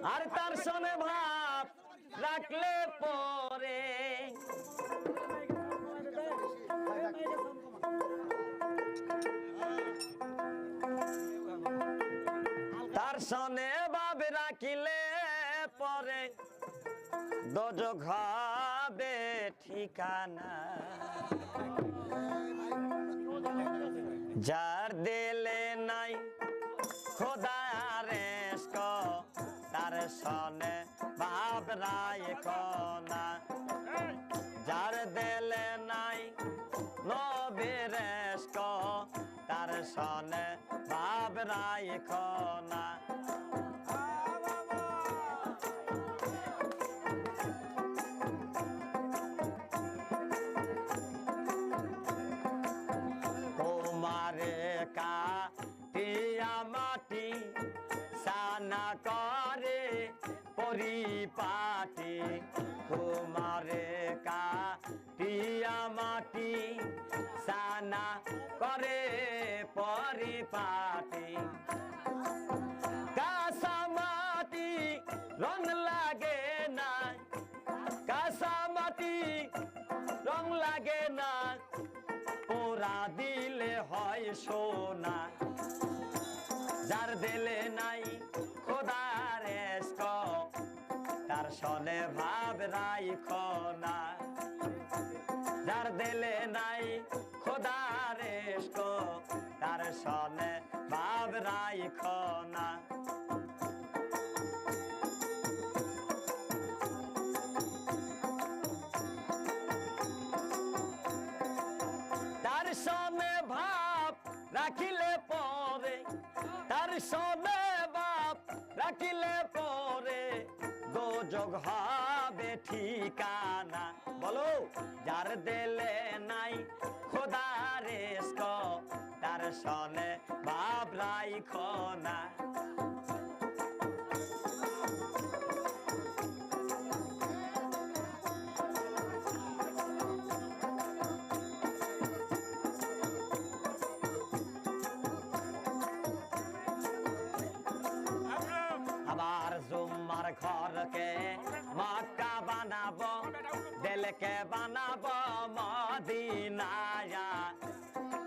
আর তার সনে ভাব রাখলে পরে তার সনে ভাব রাখিলে পরে দোজখ হবে ঠিকানা যার দিলে নাই খোদার ইশক তার সনে ভাব রাখনা যার দিলে নাই নবীর ইশক তার সনে ভাব রাখনা তোমারে কাটিয়া মাটি সানা করে পরিপাটি তোমারে কাটিয়া মাটি সানা করে পরিপাটি কাঁচা মাটি রং লাগে না কাঁচা মাটি রং লাগে না পোড়া দিলে হয় সোনা যার দিলে নাই খোদার ইশক তার সনে ভাব রাখনা যার দিলে নাই খোদার ইশক তার সনে ভাব রাখনা তার সনে ভাব রাখিলে পরে তার সনে ভাব রাখিলে পরে দোজখ হবে ঠিকানা বলো যার দিলে নাই খোদার ইশক তার সনে ভাব রাখনা আবার জুম্মার ঘরকে মক্কা বানাবো দিলকে বানাবো মদিনায়া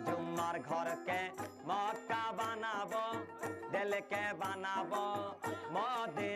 জুম্মার ঘরকে মক্কা বানাবো দিলকে বানাবো মদিনা